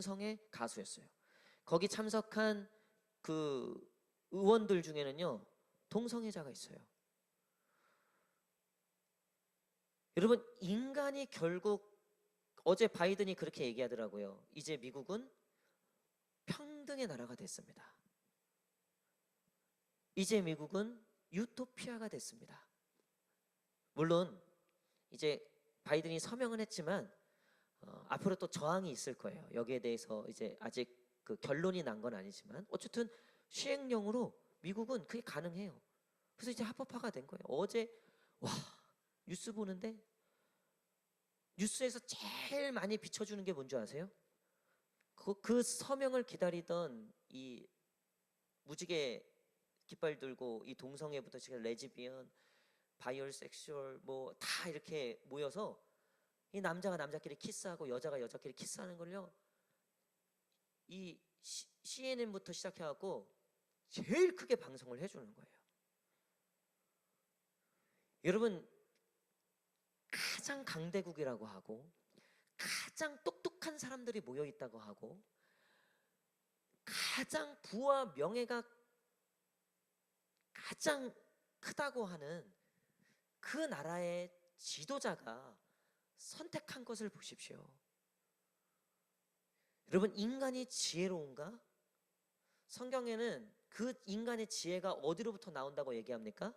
동성애 가수였어요. 거기 참석한 그 의원들 중에는요, 동성애자가 있어요. 여러분, 인간이 결국, 어제 바이든이 그렇게 얘기하더라고요. 이제 미국은 평등의 나라가 됐습니다. 이제 미국은 유토피아가 됐습니다. 물론 이제 바이든이 서명은 했지만 앞으로 또 저항이 있을 거예요. 여기에 대해서 이제 아직 그 결론이 난 건 아니지만 어쨌든 시행령으로 미국은 그게 가능해요. 그래서 이제 합법화가 된 거예요. 어제 와, 뉴스 보는데 뉴스에서 제일 많이 비춰주는 게 뭔지 아세요? 그 서명을 기다리던 이 무지개 깃발 들고 이 동성애부터 지금 레즈비언, 바이올섹슈얼 뭐 다 이렇게 모여서 이 남자가 남자끼리 키스하고 여자가 여자끼리 키스하는 걸요, 이 CNN부터 시작해갖고 제일 크게 방송을 해주는 거예요. 여러분, 가장 강대국이라고 하고 가장 똑똑한 사람들이 모여 있다고 하고 가장 부와 명예가 가장 크다고 하는 그 나라의 지도자가 선택한 것을 보십시오. 여러분, 인간이 지혜로운가? 성경에는 그 인간의 지혜가 어디로부터 나온다고 얘기합니까?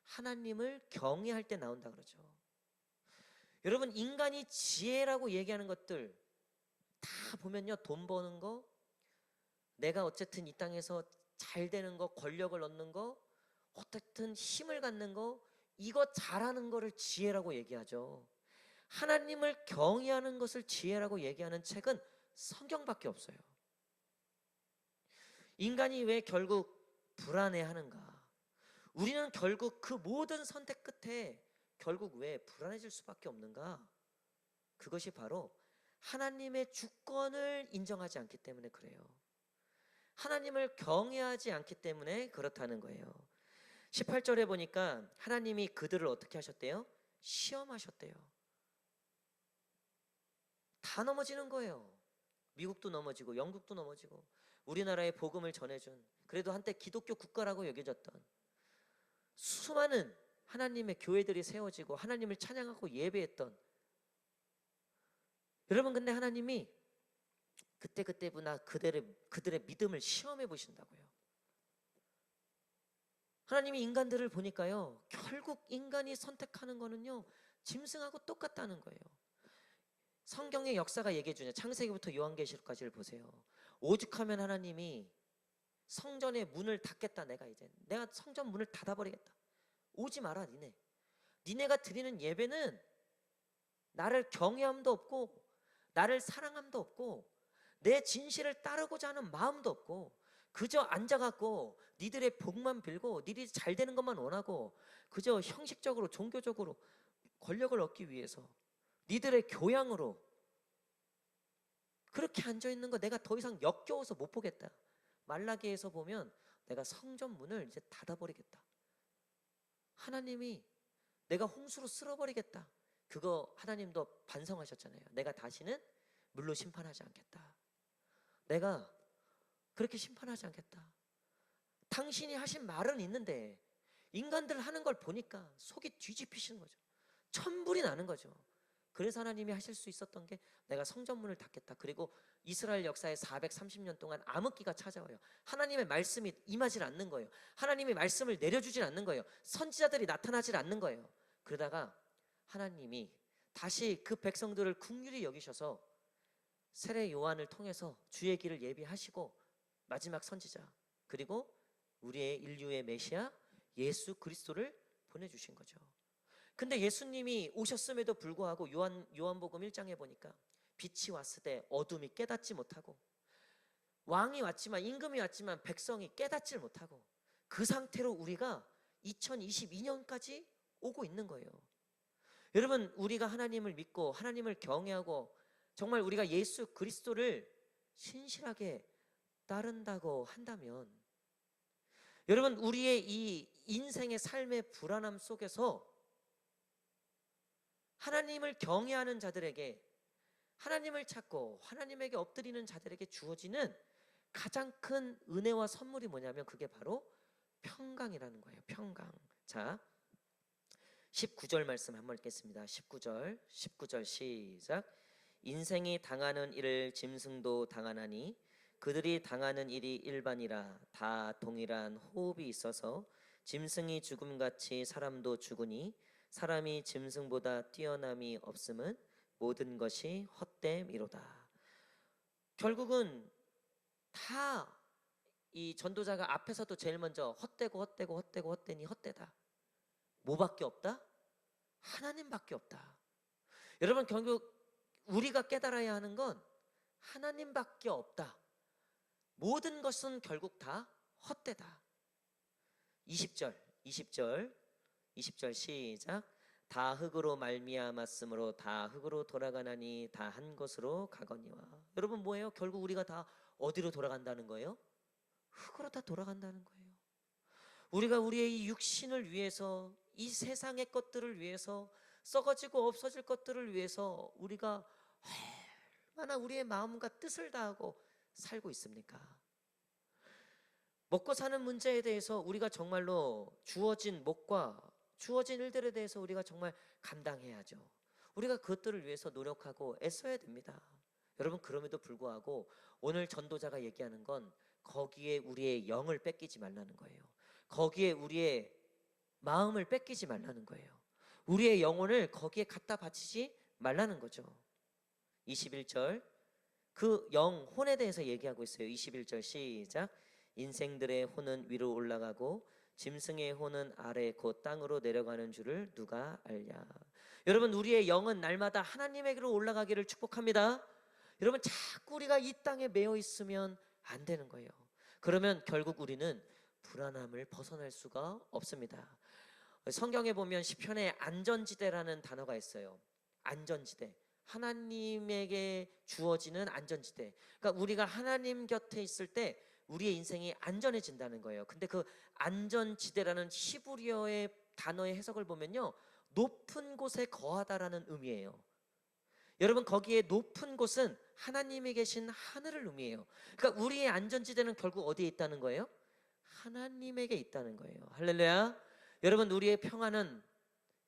하나님을 경외할 때 나온다 그러죠. 여러분, 인간이 지혜라고 얘기하는 것들 다 보면요, 돈 버는 거, 내가 어쨌든 이 땅에서 잘 되는 거, 권력을 얻는 거, 어쨌든 힘을 갖는 거, 이거 잘하는 거를 지혜라고 얘기하죠. 하나님을 경외하는 것을 지혜라고 얘기하는 책은 성경밖에 없어요. 인간이 왜 결국 불안해하는가? 우리는 결국 그 모든 선택 끝에 결국 왜 불안해질 수밖에 없는가? 그것이 바로 하나님의 주권을 인정하지 않기 때문에 그래요. 하나님을 경외하지 않기 때문에 그렇다는 거예요. 18절에 보니까 하나님이 그들을 어떻게 하셨대요? 시험하셨대요. 다 넘어지는 거예요. 미국도 넘어지고 영국도 넘어지고 우리나라에 복음을 전해준, 그래도 한때 기독교 국가라고 여겨졌던 수많은 하나님의 교회들이 세워지고 하나님을 찬양하고 예배했던, 여러분, 근데 하나님이 그때그때마다 그들의 믿음을 시험해 보신다고요. 하나님이 인간들을 보니까요, 결국 인간이 선택하는 거는요, 짐승하고 똑같다는 거예요. 성경의 역사가 얘기해 주냐. 창세기부터 요한계시록까지를 보세요. 오죽하면 하나님이 성전의 문을 닫겠다. 내가 성전 문을 닫아버리겠다. 오지 마라 니네. 니네가 드리는 예배는 나를 경외함도 없고 나를 사랑함도 없고 내 진실을 따르고자 하는 마음도 없고 그저 앉아갖고 니들의 복만 빌고 니들이 잘 되는 것만 원하고 그저 형식적으로 종교적으로 권력을 얻기 위해서 니들의 교양으로 그렇게 앉아있는 거 내가 더 이상 역겨워서 못 보겠다. 말라기에서 보면 내가 성전 문을 이제 닫아버리겠다. 하나님이 내가 홍수로 쓸어버리겠다. 그거 하나님도 반성하셨잖아요. 내가 다시는 물로 심판하지 않겠다. 내가 그렇게 심판하지 않겠다. 당신이 하신 말은 있는데 인간들 하는 걸 보니까 속이 뒤집히시는 거죠. 천불이 나는 거죠. 그래서 하나님이 하실 수 있었던 게 내가 성전문을 닫겠다. 그리고 이스라엘 역사에 430년 동안 암흑기가 찾아와요. 하나님의 말씀이 임하질 않는 거예요. 하나님의 말씀을 내려주질 않는 거예요. 선지자들이 나타나질 않는 거예요. 그러다가 하나님이 다시 그 백성들을 긍휼히 여기셔서 세례 요한을 통해서 주의 길을 예비하시고 마지막 선지자 그리고 우리의 인류의 메시아 예수 그리스도를 보내주신 거죠. 근데 예수님이 오셨음에도 불구하고 요한복음 1장에 보니까 빛이 왔을 때 어둠이 깨닫지 못하고 왕이 왔지만 임금이 왔지만 백성이 깨닫지 못하고 그 상태로 우리가 2022년까지 오고 있는 거예요. 여러분, 우리가 하나님을 믿고 하나님을 경외하고 정말 우리가 예수 그리스도를 신실하게 따른다고 한다면 여러분, 우리의 이 인생의 삶의 불안함 속에서 하나님을 경외하는 자들에게 하나님을 찾고 하나님에게 엎드리는 자들에게 주어지는 가장 큰 은혜와 선물이 뭐냐면 그게 바로 평강이라는 거예요. 평강. 자, 19절 말씀 한번 읽겠습니다. 19절 시작. 인생이 당하는 일을 짐승도 당하나니 그들이 당하는 일이 일반이라 다 동일한 호흡이 있어서 짐승이 죽음같이 사람도 죽으니 사람이 짐승보다 뛰어남이 없음은 모든 것이 헛됨이로다. 결국은 다 이 전도자가 앞에서도 제일 먼저 헛되니 헛되다. 뭐밖에 없다? 하나님밖에 없다. 여러분, 결국 우리가 깨달아야 하는 건 하나님밖에 없다. 모든 것은 결국 다 헛되다. 20절 시작. 다 흙으로 말미암았으므로 다 흙으로 돌아가나니 다 한 곳으로 가거니와. 여러분, 뭐예요? 결국 우리가 다 어디로 돌아간다는 거예요? 흙으로 다 돌아간다는 거예요. 우리가 우리의 이 육신을 위해서, 이 세상의 것들을 위해서, 썩어지고 없어질 것들을 위해서 우리가 얼마나 우리의 마음과 뜻을 다하고 살고 있습니까? 먹고 사는 문제에 대해서 우리가 정말로 주어진 몫과 주어진 일들에 대해서 우리가 정말 감당해야죠. 우리가 그것들을 위해서 노력하고 애써야 됩니다. 여러분, 그럼에도 불구하고 오늘 전도자가 얘기하는 건 거기에 우리의 영을 뺏기지 말라는 거예요. 거기에 우리의 마음을 뺏기지 말라는 거예요. 우리의 영혼을 거기에 갖다 바치지 말라는 거죠. 21절, 그 영혼에 대해서 얘기하고 있어요. 21절 시작. 인생들의 혼은 위로 올라가고 짐승의 혼은 아래 곧 땅으로 내려가는 줄을 누가 알랴. 여러분, 우리의 영은 날마다 하나님에게로 올라가기를 축복합니다. 여러분, 자꾸 우리가 이 땅에 매여 있으면 안 되는 거예요. 그러면 결국 우리는 불안함을 벗어날 수가 없습니다. 성경에 보면 시편에 안전지대라는 단어가 있어요. 안전지대, 하나님에게 주어지는 안전지대. 그러니까 우리가 하나님 곁에 있을 때 우리의 인생이 안전해진다는 거예요. 근데 그 안전지대라는 히브리어의 단어의 해석을 보면요, 높은 곳에 거하다라는 의미예요. 여러분, 거기에 높은 곳은 하나님이 계신 하늘을 의미해요. 그러니까 우리의 안전지대는 결국 어디에 있다는 거예요? 하나님에게 있다는 거예요. 할렐루야. 여러분, 우리의 평안은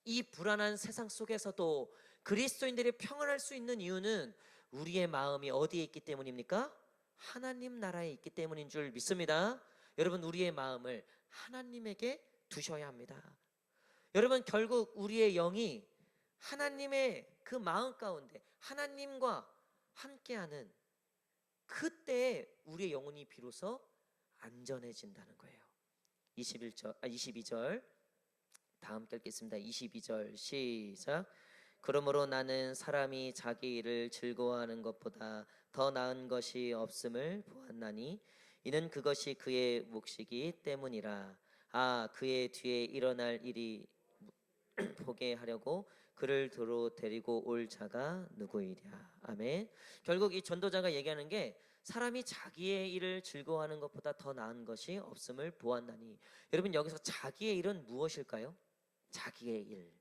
이 불안한 세상 속에서도 그리스도인들이 평안할 수 있는 이유는 우리의 마음이 어디에 있기 때문입니까? 하나님 나라에 있기 때문인 줄 믿습니다. 여러분, 우리의 마음을 하나님에게 두셔야 합니다. 여러분, 결국 우리의 영이 하나님의 그 마음 가운데 하나님과 함께하는 그때에 우리의 영혼이 비로소 안전해진다는 거예요. 22절 다 함께 읽겠습니다. 22절 시작. 그러므로 나는 사람이 자기 일을 즐거워하는 것보다 더 나은 것이 없음을 보았나니 이는 그것이 그의 몫이기 때문이라. 그의 뒤에 일어날 일이 보게 하려고 그를 도로 데리고 올 자가 누구이랴. 아멘. 결국 이 전도자가 얘기하는 게 사람이 자기의 일을 즐거워하는 것보다 더 나은 것이 없음을 보았나니. 여러분, 여기서 자기의 일은 무엇일까요? 자기의 일.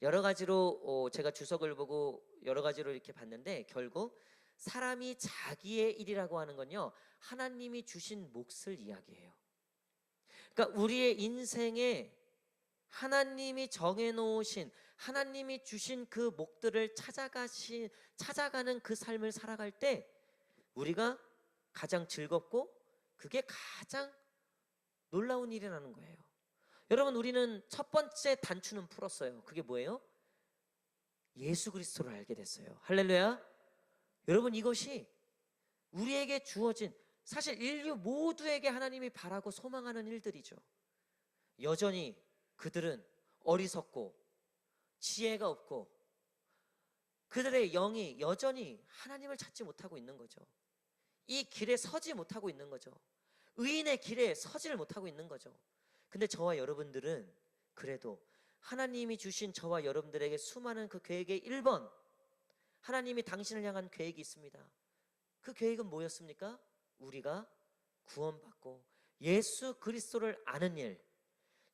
여러 가지로 제가 주석을 보고 여러 가지로 이렇게 봤는데, 결국 사람이 자기의 일이라고 하는 건요, 하나님이 주신 몫을 이야기해요. 그러니까 우리의 인생에 하나님이 정해놓으신, 하나님이 주신 그 몫들을 찾아가는 그 삶을 살아갈 때 우리가 가장 즐겁고 그게 가장 놀라운 일이라는 거예요. 여러분, 우리는 첫 번째 단추는 풀었어요. 그게 뭐예요? 예수 그리스도를 알게 됐어요. 할렐루야. 여러분, 이것이 우리에게 주어진, 사실 인류 모두에게 하나님이 바라고 소망하는 일들이죠. 여전히 그들은 어리석고 지혜가 없고 그들의 영이 여전히 하나님을 찾지 못하고 있는 거죠. 이 길에 서지 못하고 있는 거죠. 의인의 길에 서지를 못하고 있는 거죠. 근데 저와 여러분들은 그래도 하나님이 주신 저와 여러분들에게 수많은 그 계획의 1번, 하나님이 당신을 향한 계획이 있습니다. 그 계획은 뭐였습니까? 우리가 구원받고 예수 그리스도를 아는 일.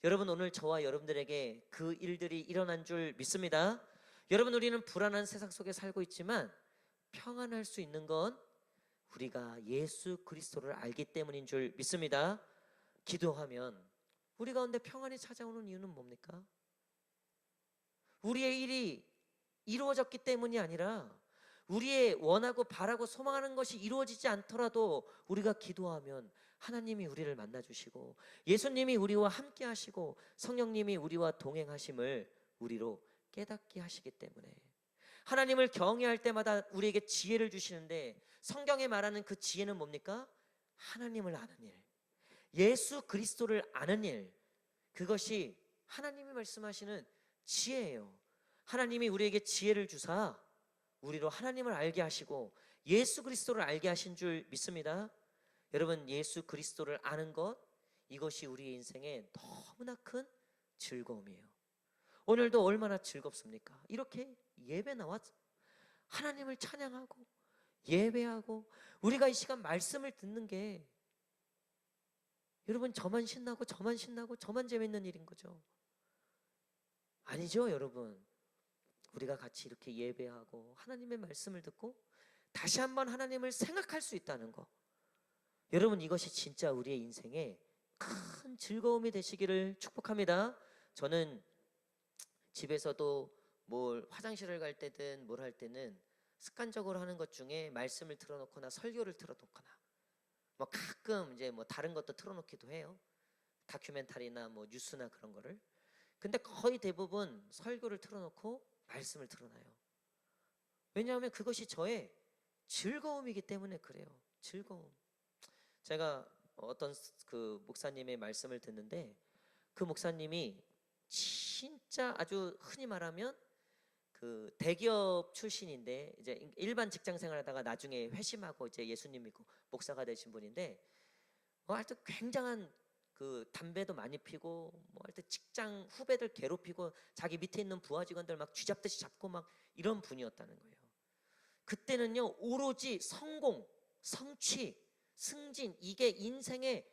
여러분, 오늘 저와 여러분들에게 그 일들이 일어난 줄 믿습니다. 여러분, 우리는 불안한 세상 속에 살고 있지만 평안할 수 있는 건 우리가 예수 그리스도를 알기 때문인 줄 믿습니다. 기도하면 우리 가운데 평안이 찾아오는 이유는 뭡니까? 우리의 일이 이루어졌기 때문이 아니라 우리의 원하고 바라고 소망하는 것이 이루어지지 않더라도 우리가 기도하면 하나님이 우리를 만나주시고 예수님이 우리와 함께 하시고 성령님이 우리와 동행하심을 우리로 깨닫게 하시기 때문에, 하나님을 경외할 때마다 우리에게 지혜를 주시는데, 성경에 말하는 그 지혜는 뭡니까? 하나님을 아는 일, 예수 그리스도를 아는 일, 그것이 하나님이 말씀하시는 지혜예요. 하나님이 우리에게 지혜를 주사 우리로 하나님을 알게 하시고 예수 그리스도를 알게 하신 줄 믿습니다. 여러분, 예수 그리스도를 아는 것, 이것이 우리의 인생에 너무나 큰 즐거움이에요. 오늘도 얼마나 즐겁습니까? 이렇게 예배 나와서 하나님을 찬양하고 예배하고 우리가 이 시간 말씀을 듣는 게, 여러분, 저만 신나고 저만 신나고 저만 재밌는 일인 거죠? 아니죠, 여러분. 우리가 같이 이렇게 예배하고 하나님의 말씀을 듣고 다시 한번 하나님을 생각할 수 있다는 거, 여러분, 이것이 진짜 우리의 인생에 큰 즐거움이 되시기를 축복합니다. 저는 집에서도 뭘 화장실을 갈 때든 뭘 할 때는 습관적으로 하는 것 중에 말씀을 틀어놓거나 설교를 틀어놓거나, 뭐 가끔 이제 뭐 다른 것도 틀어놓기도 해요. 다큐멘터리나 뭐 뉴스나 그런 거를. 근데 거의 대부분 설교를 틀어놓고 말씀을 틀어놔요. 왜냐하면 그것이 저의 즐거움이기 때문에 그래요. 즐거움. 제가 어떤 그 목사님의 말씀을 듣는데, 그 목사님이 진짜 아주 흔히 말하면 그 대기업 출신인데 이제 일반 직장 생활하다가 나중에 회심하고 이제 예수님 믿고 목사가 되신 분인데, 하여튼 굉장한 그 담배도 많이 피고 뭐 하여튼 직장 후배들 괴롭히고 자기 밑에 있는 부하 직원들 막 쥐잡듯이 잡고 막 이런 분이었다는 거예요. 그때는요, 오로지 성공, 성취, 승진, 이게 인생의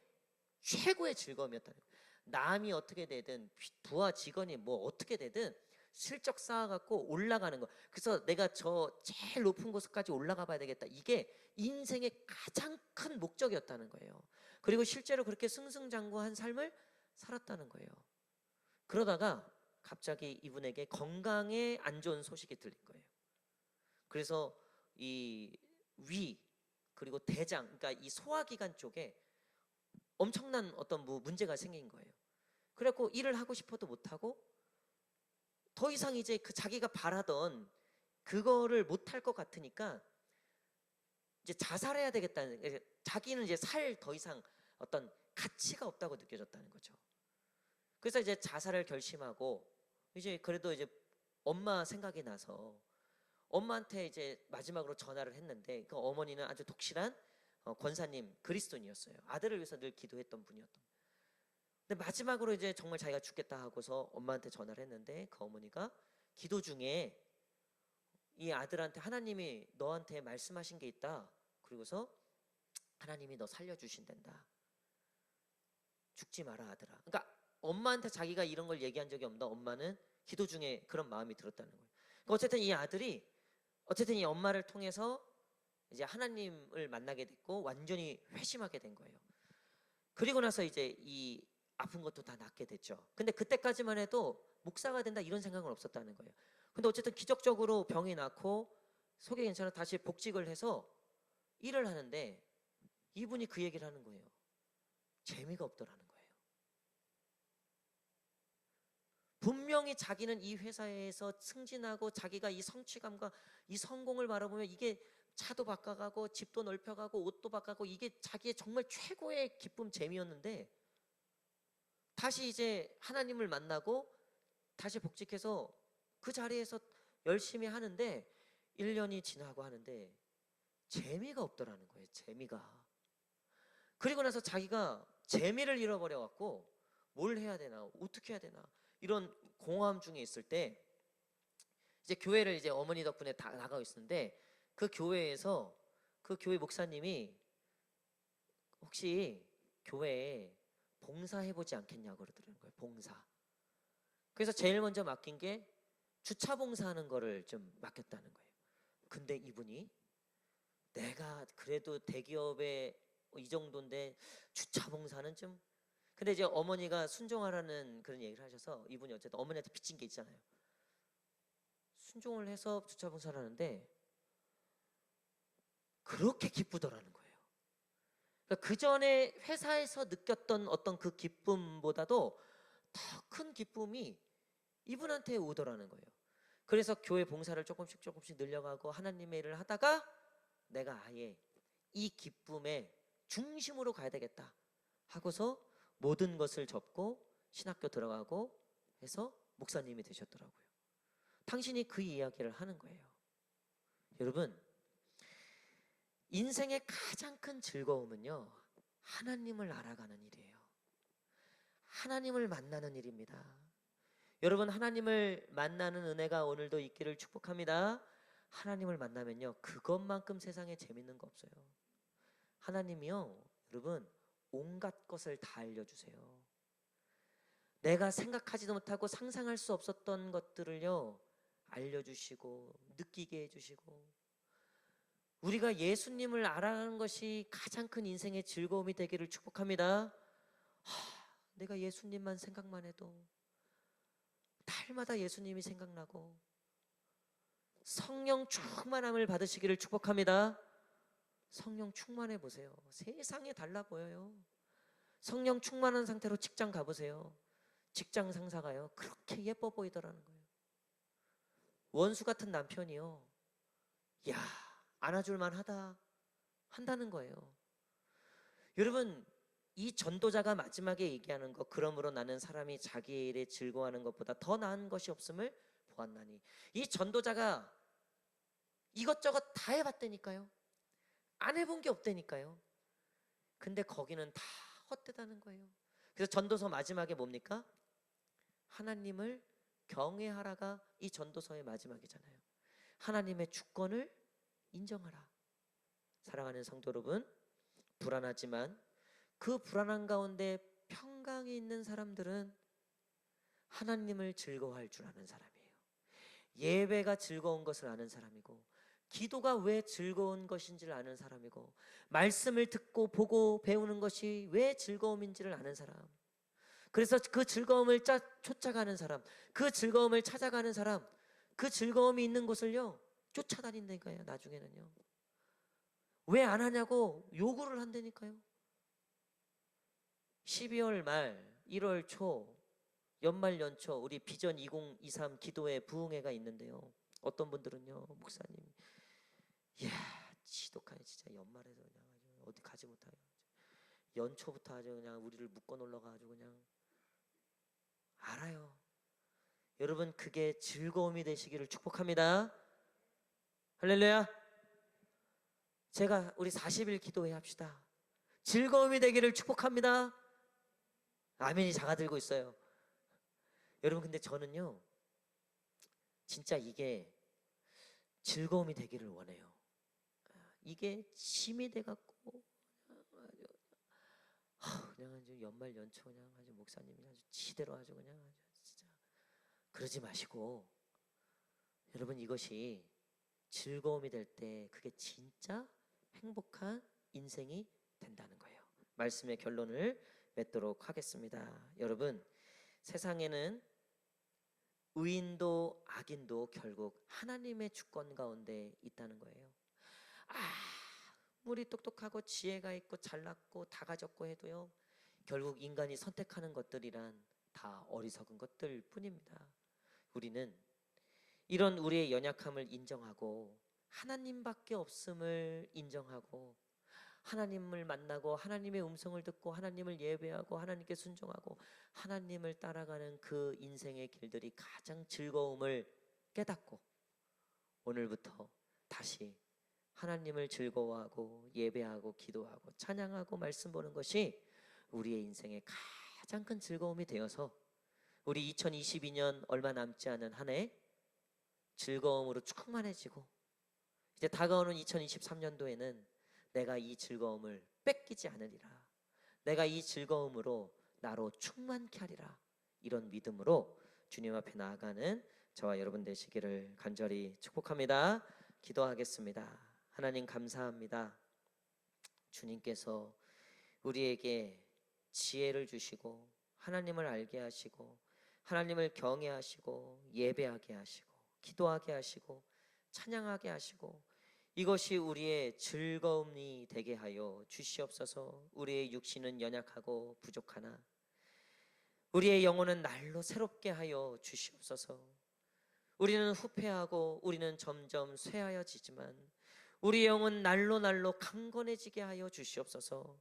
최고의 즐거움이었다는 거예요. 남이 어떻게 되든 부하 직원이 뭐 어떻게 되든 실적 쌓아갖고 올라가는 거. 그래서 내가 저 제일 높은 곳까지 올라가 봐야 되겠다. 이게 인생의 가장 큰 목적이었다는 거예요. 그리고 실제로 그렇게 승승장구한 삶을 살았다는 거예요. 그러다가 갑자기 이분에게 건강에 안 좋은 소식이 들린 거예요. 그래서 이 위 그리고 대장, 그러니까 이 소화기관 쪽에 엄청난 어떤 문제가 생긴 거예요. 그래갖고 일을 하고 싶어도 못하고 더 이상 이제 그 자기가 바라던 그거를 못할 것 같으니까 이제 자살해야 되겠다는, 자기는 이제 살 더 이상 어떤 가치가 없다고 느껴졌다는 거죠. 그래서 이제 자살을 결심하고, 이제 그래도 이제 엄마 생각이 나서 엄마한테 이제 마지막으로 전화를 했는데, 그 어머니는 아주 독실한 권사님, 그리스도인이었어요. 아들을 위해서 늘 기도했던 분이었던. 근데 마지막으로 이제 정말 자기가 죽겠다 하고서 엄마한테 전화를 했는데, 그 어머니가 기도 중에 이 아들한테 하나님이 너한테 말씀하신 게 있다. 그리고서 하나님이 너 살려주신단다. 죽지 마라 아들아. 그러니까 엄마한테 자기가 이런 걸 얘기한 적이 없다. 엄마는 기도 중에 그런 마음이 들었다는 거예요. 그러니까 어쨌든 이 아들이 어쨌든 이 엄마를 통해서 이제 하나님을 만나게 됐고 완전히 회심하게 된 거예요. 그리고 나서 이제 이 아픈 것도 다 낫게 됐죠. 근데 그때까지만 해도 목사가 된다 이런 생각은 없었다는 거예요. 근데 어쨌든 기적적으로 병이 낫고 속이 괜찮아 다시 복직을 해서 일을 하는데, 이분이 그 얘기를 하는 거예요. 재미가 없더라는 거예요. 분명히 자기는 이 회사에서 승진하고 자기가 이 성취감과 이 성공을 바라보면 이게 차도 바꿔가고 집도 넓혀가고 옷도 바꿔가고 이게 자기의 정말 최고의 기쁨, 재미였는데, 다시 이제 하나님을 만나고 다시 복직해서 그 자리에서 열심히 하는데 1년이 지나고 하는데 재미가 없더라는 거예요. 재미가. 그리고 나서 자기가 재미를 잃어버려 갖고 뭘 해야 되나, 어떻게 해야 되나 이런 공허함 중에 있을 때, 이제 교회를 이제 어머니 덕분에 다 나가고 있었는데, 그 교회에서 그 교회 목사님이 혹시 교회에 봉사해보지 않겠냐고 그러더라는 거예요. 봉사. 그래서 제일 먼저 맡긴 게 주차 봉사하는 거를 좀 맡겼다는 거예요. 근데 이분이 내가 그래도 대기업에 이 정도인데 주차 봉사는 좀, 근데 이제 어머니가 순종하라는 그런 얘기를 하셔서 이분이 어쨌든 어머니한테 빚진 게 있잖아요. 순종을 해서 주차 봉사를 하는데 그렇게 기쁘더라는 거예요. 그러니까 그 전에 회사에서 느꼈던 어떤 그 기쁨보다도 더 큰 기쁨이 이분한테 오더라는 거예요. 그래서 교회 봉사를 조금씩 늘려가고 하나님의 일을 하다가 내가 아예 이 기쁨의 중심으로 가야 되겠다 하고서 모든 것을 접고 신학교 들어가고 해서 목사님이 되셨더라고요. 당신이 그 이야기를 하는 거예요. 여러분, 인생의 가장 큰 즐거움은요, 하나님을 알아가는 일이에요. 하나님을 만나는 일입니다. 여러분, 하나님을 만나는 은혜가 오늘도 있기를 축복합니다. 하나님을 만나면요, 그것만큼 세상에 재밌는 거 없어요. 하나님이요, 여러분, 온갖 것을 다 알려주세요. 내가 생각하지도 못하고 상상할 수 없었던 것들을요, 알려주시고 느끼게 해주시고, 우리가 예수님을 알아가는 것이 가장 큰 인생의 즐거움이 되기를 축복합니다. 내가 예수님만 생각만 해도 날마다 예수님이 생각나고 성령 충만함을 받으시기를 축복합니다. 성령 충만해 보세요. 세상에 달라 보여요. 성령 충만한 상태로 직장 가보세요. 직장 상사가요, 그렇게 예뻐 보이더라는 거예요. 원수 같은 남편이요, 야, 안아줄만 하다 한다는 거예요. 여러분, 이 전도자가 마지막에 얘기하는 거, 그러므로 나는 사람이 자기 일에 즐거워하는 것보다 더 나은 것이 없음을 보았나니, 이 전도자가 이것저것 다 해봤다니까요. 안 해본 게 없다니까요. 근데 거기는 다 헛되다는 거예요. 그래서 전도서 마지막에 뭡니까? 하나님을 경외하라가 이 전도서의 마지막이잖아요. 하나님의 주권을 인정하라. 사랑하는 성도 여러분, 불안하지만 그 불안한 가운데 평강이 있는 사람들은 하나님을 즐거워할 줄 아는 사람이에요. 예배가 즐거운 것을 아는 사람이고, 기도가 왜 즐거운 것인지를 아는 사람이고, 말씀을 듣고 보고 배우는 것이 왜 즐거움인지를 아는 사람. 그래서 그 즐거움을 쫓아가는 사람, 그 즐거움을 찾아가는 사람, 그 즐거움이 있는 곳을요, 쫓아다닌다니까요. 나중에는요, 왜 안 하냐고 요구를 한다니까요. 12월 말 1월 초 연말 연초 우리 비전 2023 기도회 부흥회가 있는데요, 어떤 분들은요, 목사님, 이야 지독하네 진짜, 연말에서 그냥 아주 어디 가지 못하게 연초부터 아주 그냥 우리를 묶어 놀러가지고 그냥. 알아요. 여러분, 그게 즐거움이 되시기를 축복합니다. 할렐루야. 제가 우리 40일 기도회 합시다. 즐거움이 되기를 축복합니다. 아멘이 작아들고 있어요. 여러분, 근데 저는요, 진짜 이게 즐거움이 되기를 원해요. 이게 힘이 돼갖고 그냥 아주 연말 연초 그냥 아주 목사님이 아주 지대로 아주 그냥 아주 진짜 그러지 마시고, 여러분, 이것이 즐거움이 될 때 그게 진짜 행복한 인생이 된다는 거예요. 말씀의 결론을 맺도록 하겠습니다. 여러분, 세상에는 의인도 악인도 결국 하나님의 주권 가운데 있다는 거예요. 아무리 똑똑하고 지혜가 있고 잘났고 다 가졌고 해도요, 결국 인간이 선택하는 것들이란 다 어리석은 것들 뿐입니다. 우리는 이런 우리의 연약함을 인정하고 하나님밖에 없음을 인정하고 하나님을 만나고 하나님의 음성을 듣고 하나님을 예배하고 하나님께 순종하고 하나님을 따라가는 그 인생의 길들이 가장 즐거움을 깨닫고, 오늘부터 다시 하나님을 즐거워하고 예배하고 기도하고 찬양하고 말씀 보는 것이 우리의 인생의 가장 큰 즐거움이 되어서 우리 2022년 얼마 남지 않은 한 해 즐거움으로 충만해지고, 이제 다가오는 2023년도에는 내가 이 즐거움을 뺏기지 않으리라, 내가 이 즐거움으로 나로 충만케 하리라, 이런 믿음으로 주님 앞에 나아가는 저와 여러분 되시기를 간절히 축복합니다. 기도하겠습니다. 하나님 감사합니다. 주님께서 우리에게 지혜를 주시고 하나님을 알게 하시고 하나님을 경외하시고 예배하게 하시고 기도하게 하시고 찬양하게 하시고 이것이 우리의 즐거움이 되게 하여 주시옵소서. 우리의 육신은 연약하고 부족하나 우리의 영혼은 날로 새롭게 하여 주시옵소서. 우리는 후패하고 우리는 점점 쇠하여지지만 우리의 영은 날로 날로 강건해지게 하여 주시옵소서.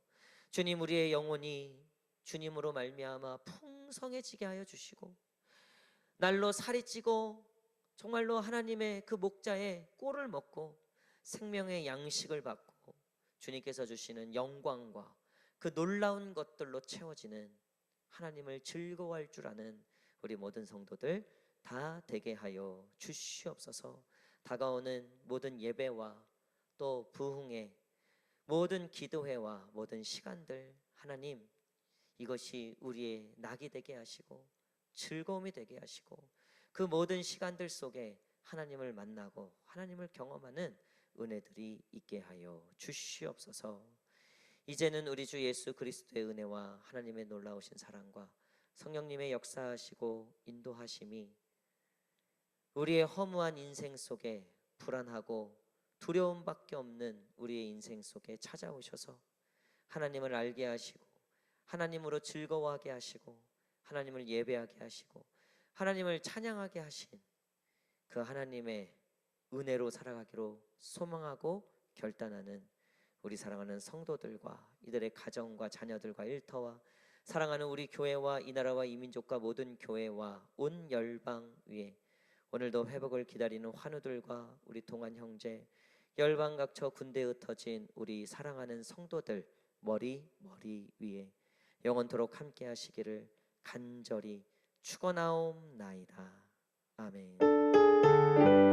주님, 우리의 영혼이 주님으로 말미암아 풍성해지게 하여 주시고 날로 살이 찌고 정말로 하나님의 그 목자의 꼴을 먹고 생명의 양식을 받고 주님께서 주시는 영광과 그 놀라운 것들로 채워지는 하나님을 즐거워할 줄 아는 우리 모든 성도들 다 되게 하여 주시옵소서. 다가오는 모든 예배와 또 부흥회, 모든 기도회와 모든 시간들 하나님, 이것이 우리의 낙이 되게 하시고 즐거움이 되게 하시고 그 모든 시간들 속에 하나님을 만나고 하나님을 경험하는 은혜들이 있게 하여 주시옵소서. 이제는 우리 주 예수 그리스도의 은혜와 하나님의 놀라우신 사랑과 성령님의 역사하시고 인도하심이 우리의 허무한 인생 속에 불안하고 두려움밖에 없는 우리의 인생 속에 찾아오셔서 하나님을 알게 하시고 하나님으로 즐거워하게 하시고 하나님을 예배하게 하시고 하나님을 찬양하게 하신 그 하나님의 은혜로 살아가기로 소망하고 결단하는 우리 사랑하는 성도들과 이들의 가정과 자녀들과 일터와 사랑하는 우리 교회와 이 나라와 이 민족과 모든 교회와 온 열방 위에 오늘도 회복을 기다리는 환우들과 우리 동안 형제, 열방 각처 군대에 흩어진 우리 사랑하는 성도들 머리 위에 영원토록 함께 하시기를 간절히 축원하옵나이다. 아멘.